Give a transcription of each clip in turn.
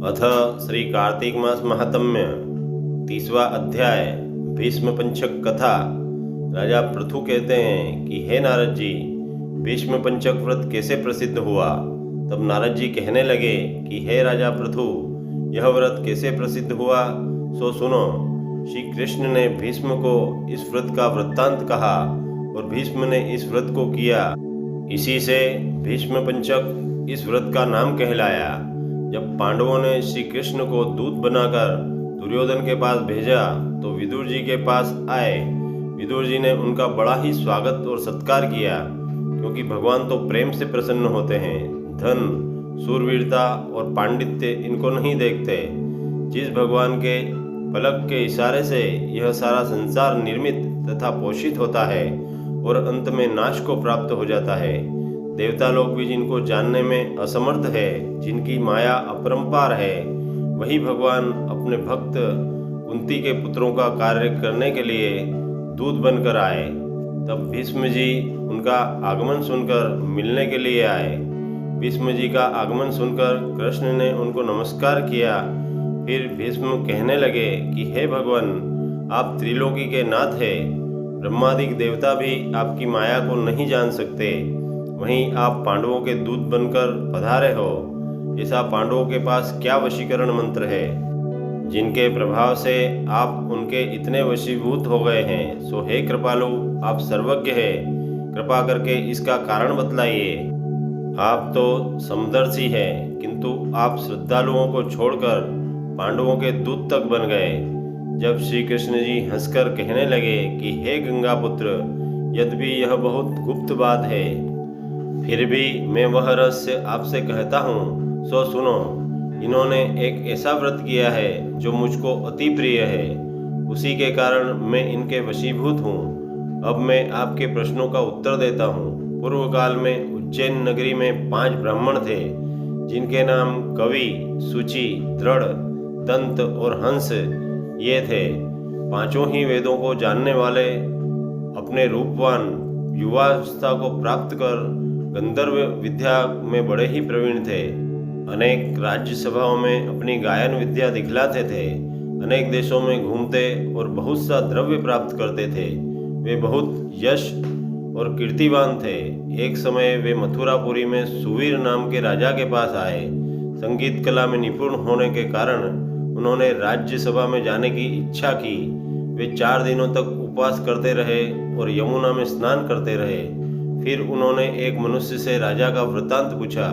अथ श्री कार्तिक मास महात्म्य 30वां अध्याय भीष्म पंचक कथा। राजा पृथु कहते हैं कि हे नारद जी, भीष्म पंचक व्रत कैसे प्रसिद्ध हुआ। तब नारद जी कहने लगे कि हे राजा पृथु, यह व्रत कैसे प्रसिद्ध हुआ सो सुनो। श्री कृष्ण ने भीष्म को इस व्रत का वृत्तांत कहा और भीष्म ने इस व्रत को किया। इसी से भीष्म पंचक इस व्रत का नाम कहलाया। जब पांडवों ने श्री कृष्ण को दूत बनाकर दुर्योधन के पास भेजा तो विदुर जी के पास आए। विदुर जी ने उनका बड़ा ही स्वागत और सत्कार किया, क्योंकि भगवान तो प्रेम से प्रसन्न होते हैं। धन, शूरवीरता और पांडित्य इनको नहीं देखते। जिस भगवान के पलक के इशारे से यह सारा संसार निर्मित तथा पोषित होता है और अंत में नाश को प्राप्त हो जाता है। देवता लोग भी जिनको जानने में असमर्थ है, जिनकी माया अपरंपार है, वही भगवान अपने भक्त कुंती के पुत्रों का कार्य करने के लिए दूत बनकर आए। तब भीष्म जी उनका आगमन सुनकर मिलने के लिए आए। भीष्म जी का आगमन सुनकर कृष्ण ने उनको नमस्कार किया। फिर भीष्म कहने लगे कि हे भगवान, आप त्रिलोकी के नाथ हैं। ब्रह्मादिक देवता भी आपकी माया को नहीं जान सकते। वहीं आप पांडवों के दूत बनकर पधारे हो। ऐसा पांडवों के पास क्या वशीकरण मंत्र है जिनके प्रभाव से आप उनके इतने वशीभूत हो गए हैं। सो हे कृपालु, आप सर्वज्ञ है, कृपा करके इसका कारण बतलाइए। आप तो समदर्शी हैं, किंतु आप श्रद्धालुओं को छोड़कर पांडवों के दूत तक बन गए। जब श्री कृष्ण जी हंसकर कहने लगे कि हे गंगा पुत्र, यद्यपि यह बहुत गुप्त बात है, फिर भी मैं वह रहस्य आपसे कहता हूँ, सो सुनो। इन्होंने एक ऐसा व्रत किया है जो मुझको अति प्रिय है, उसी के कारण मैं इनके वशीभूत हूँ। अब मैं आपके प्रश्नों का उत्तर देता हूँ। पूर्व काल में उज्जैन नगरी में 5 ब्राह्मण थे, जिनके नाम कवि, सूचि, दृढ़, दंत और हंस ये थे। पांचों ही वेदों को जानने वाले, अपने रूपवान युवावस्था को प्राप्त कर गंधर्व विद्या में बड़े ही प्रवीण थे। अनेक राज्य सभाओं में अपनी गायन विद्या दिखलाते थे। अनेक देशों में घूमते और बहुत सा द्रव्य प्राप्त करते थे। वे बहुत यश और कीर्तिवान थे। एक समय वे मथुरापुरी में सुवीर नाम के राजा के पास आए। संगीत कला में निपुण होने के कारण उन्होंने राज्य सभा में जाने की इच्छा की। वे 4 दिनों तक उपवास करते रहे और यमुना में स्नान करते रहे। फिर उन्होंने एक मनुष्य से राजा का वृत्तांत पूछा।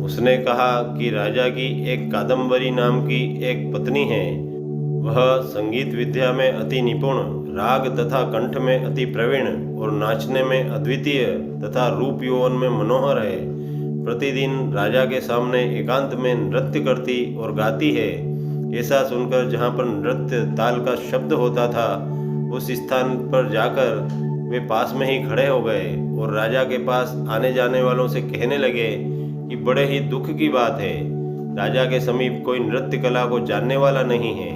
उसने कहा कि राजा की एक कादम्बरी नाम की एक पत्नी है। वह संगीत विद्या में अति निपुण, राग तथा कंठ में अति प्रवीण और नाचने में अद्वितीय तथा रूप यौवन में मनोहर है। प्रतिदिन राजा के सामने एकांत में नृत्य करती और गाती है। ऐसा सुनकर जहाँ पर नृत्य ताल का शब्द होता था, उस स्थान पर जाकर वे पास में ही खड़े हो गए और राजा के पास आने जाने वालों से कहने लगे कि बड़े ही दुख की बात है, राजा के समीप कोई नृत्य कला को जानने वाला नहीं है।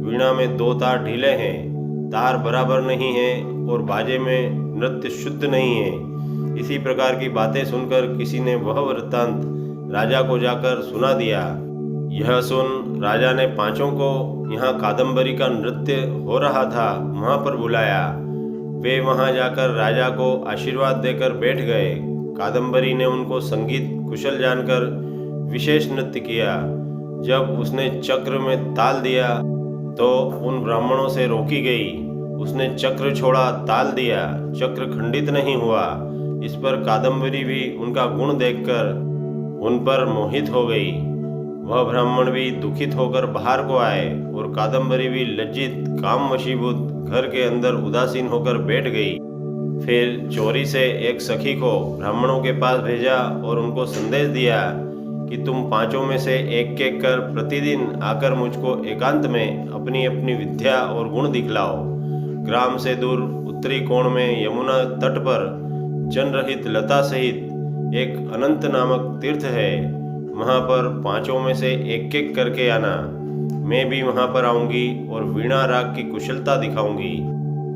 वीणा में 2 तार ढीले हैं, तार बराबर नहीं है और बाजे में नृत्य शुद्ध नहीं है। इसी प्रकार की बातें सुनकर किसी ने वह वृत्तांत राजा को जाकर सुना दिया। यह सुन राजा ने पांचों को यहाँ कादम्बरी का नृत्य हो रहा था वहाँ पर बुलाया। वे वहां जाकर राजा को आशीर्वाद देकर बैठ गए। कादम्बरी ने उनको संगीत कुशल जानकर विशेष नृत्य किया। जब उसने चक्र में ताल दिया तो उन ब्राह्मणों से रोकी गई। उसने चक्र छोड़ा, ताल दिया, चक्र खंडित नहीं हुआ। इस पर कादम्बरी भी उनका गुण देखकर उन पर मोहित हो गई। वह ब्राह्मण भी दुखित होकर बाहर को आए और कादम्बरी भी लज्जित, काम वशीभूत घर के अंदर उदासीन होकर बैठ गई। फिर चोरी से एक सखी को ब्राह्मणों के पास भेजा और उनको संदेश दिया कि तुम पांचों में से एक एक कर प्रतिदिन आकर मुझको एकांत में अपनी अपनी विद्या और गुण दिखलाओ। ग्राम से दूर उत्तरी कोण में यमुना तट पर जनरहित लता सहित एक अनंत नामक तीर्थ है। वहाँ पर पांचों में से एक एक करके आना। मैं भी वहाँ पर आऊँगी और वीणा राग की कुशलता दिखाऊंगी।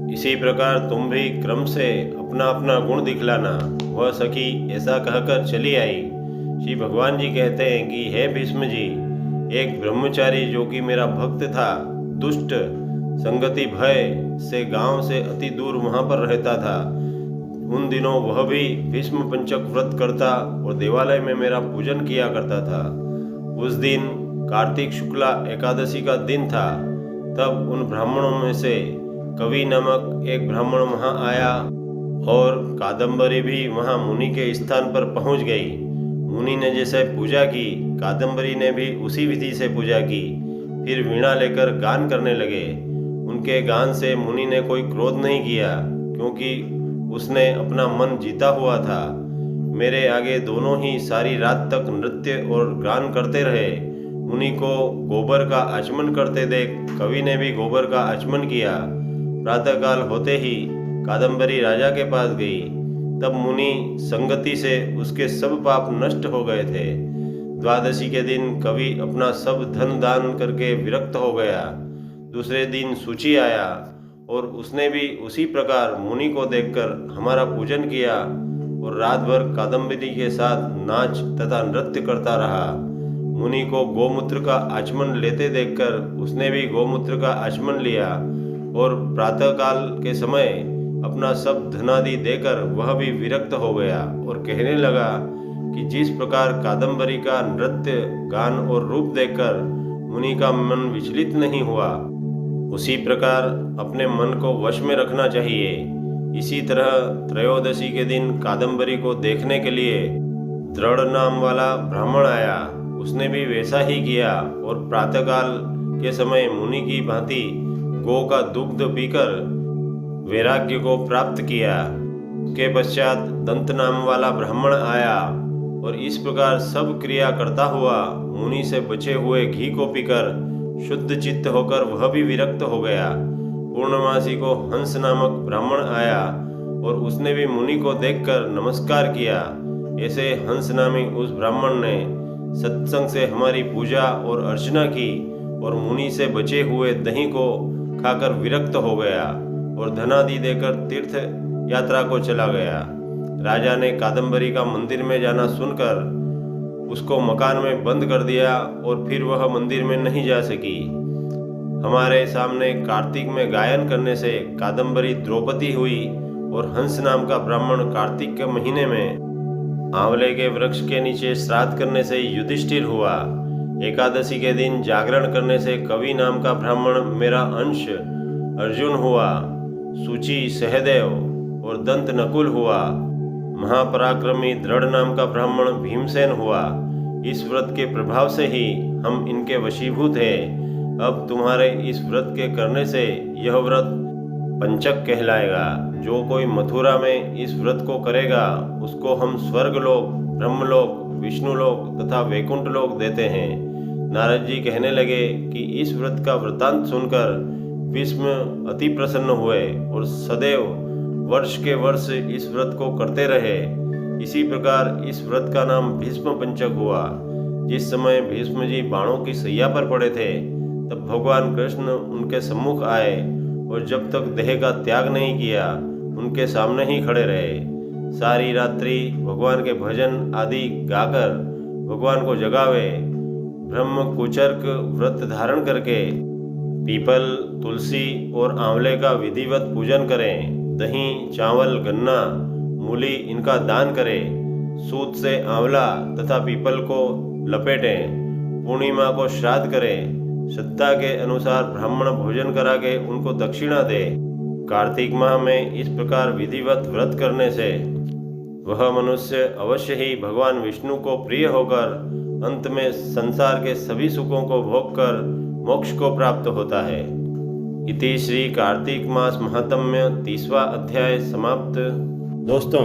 इसी प्रकार तुम भी क्रम से अपना अपना गुण दिखलाना। वह सखी ऐसा कहकर चली आई। श्री भगवान जी कहते हैं कि हे भीष्म जी, एक ब्रह्मचारी जो कि मेरा भक्त था, दुष्ट संगति भय से गांव से अति दूर वहां पर रहता था। उन दिनों वह भी भीष्म पंचक व्रत करता और देवालय में मेरा पूजन किया करता था। उस दिन कार्तिक शुक्ला एकादशी का दिन था। तब उन ब्राह्मणों में से कवि नामक एक ब्राह्मण वहां आया और कादम्बरी भी वहां मुनि के स्थान पर पहुंच गई। मुनि ने जैसे पूजा की, कादम्बरी ने भी उसी विधि से पूजा की। फिर वीणा लेकर गान करने लगे। उनके गान से मुनि ने कोई क्रोध नहीं किया, क्योंकि उसने अपना मन जीता हुआ था। मेरे आगे दोनों ही सारी रात तक नृत्य और गान करते रहे। मुनि को गोबर का आचमन करते देख कवि ने भी गोबर का आचमन किया। प्रातःकाल होते ही कादम्बरी राजा के पास गई। तब मुनि संगति से उसके सब पाप नष्ट हो गए थे। द्वादशी के दिन कवि अपना सब धन दान करके विरक्त हो गया। दूसरे दिन सूची आया और उसने भी उसी प्रकार मुनि को देखकर हमारा पूजन किया और रात भर कादम्बरी के साथ नाच तथा नृत्य करता रहा। मुनि को गोमूत्र का आचमन लेते देखकर उसने भी गोमूत्र का आचमन लिया और प्रातःकाल के समय अपना सब धनादि देकर वह भी विरक्त हो गया और कहने लगा कि जिस प्रकार कादम्बरी का नृत्य गान और रूप देखकर मुनि का मन विचलित नहीं हुआ, उसी प्रकार अपने मन को वश में रखना चाहिए। इसी तरह त्रयोदशी के दिन कादम्बरी को देखने के लिए दृढ़ नाम वाला ब्राह्मण आया। उसने भी वैसा ही किया और प्रातःकाल के समय मुनि की भांति गौ का दुग्ध पीकर वैराग्य को प्राप्त किया। के पश्चात दंत नाम वाला ब्राह्मण आया और इस प्रकार सब क्रिया करता हुआ मुनि से बचे हुए घी को पीकर शुद्ध चित्त होकर वह भी विरक्त हो गया। पूर्णमासी को हंस नामक ब्राह्मण आया और उसने भी मुनि को देखकर नमस्कार किया। ऐसे हंस नामी उस ब्राह्मण ने सत्संग से हमारी पूजा और अर्चना की और मुनि से बचे हुए दही को खाकर विरक्त हो गया और धनादि देकर तीर्थ यात्रा को चला गया। राजा ने कादम्बरी का मंदिर में जाना सुनकर उसको मकान में बंद कर दिया और फिर वह मंदिर में नहीं जा सकी। हमारे सामने कार्तिक में गायन करने से कादम्बरी द्रौपदी हुई और हंस नाम का ब्राह्मण कार्तिक के महीने में आंवले के वृक्ष के नीचे श्राद्ध करने से युधिष्ठिर हुआ। एकादशी के दिन जागरण करने से कवि नाम का ब्राह्मण मेरा अंश अर्जुन हुआ। सूची सहदेव और दंत नकुल हुआ। महापराक्रमी दृढ़ नाम का ब्राह्मण भीमसेन हुआ। इस व्रत के प्रभाव से ही हम इनके वशीभूत हैं। अब तुम्हारे इस व्रत के करने से यह व्रत पंचक कहलाएगा। जो कोई मथुरा में इस व्रत को करेगा उसको हम स्वर्गलोक, ब्रह्मलोक, विष्णुलोक तथा वैकुंठ लोक देते हैं। नारद जी कहने लगे कि इस व्रत का वृतांत सुनकर भीष्म अति प्रसन्न हुए और सदैव वर्ष के वर्ष इस व्रत को करते रहे। इसी प्रकार इस व्रत का नाम भीष्म पंचक हुआ। जिस समय भीष्म जी बाणों की सैया पर पड़े थे तब भगवान कृष्ण उनके सम्मुख आए और जब तक देह का त्याग नहीं किया उनके सामने ही खड़े रहे। सारी रात्रि भगवान के भजन आदि गाकर भगवान को जगावे। ब्रह्म कुचर्क व्रत धारण करके पीपल, तुलसी और आंवले का विधिवत पूजन करें। दही, चावल, गन्ना, मूली इनका दान करें। सूत से आंवला तथा पीपल को लपेटें। पूर्णिमा को श्राद्ध करें। श्रद्धा के अनुसार ब्राह्मण भोजन करा के उनको दक्षिणा दे। कार्तिक माह में इस प्रकार विधिवत व्रत करने से वह मनुष्य अवश्य ही भगवान विष्णु को प्रिय होकर अंत में संसार के सभी सुखों को भोगकर मोक्ष को प्राप्त होता है। इति श्री कार्तिक मास महात्म्य 30वां अध्याय समाप्त। दोस्तों,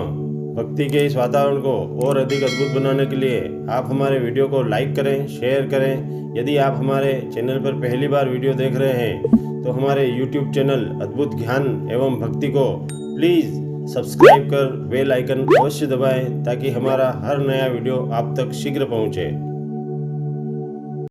भक्ति के इस वातावरण को और अधिक अद्भुत बनाने के लिए आप हमारे वीडियो को लाइक करें, शेयर करें। यदि आप हमारे चैनल पर पहली बार वीडियो देख रहे हैं तो हमारे YouTube चैनल अद्भुत ज्ञान एवं भक्ति को प्लीज़ सब्सक्राइब कर बेल आइकन अवश्य दबाएं ताकि हमारा हर नया वीडियो आप तक शीघ्र पहुंचे।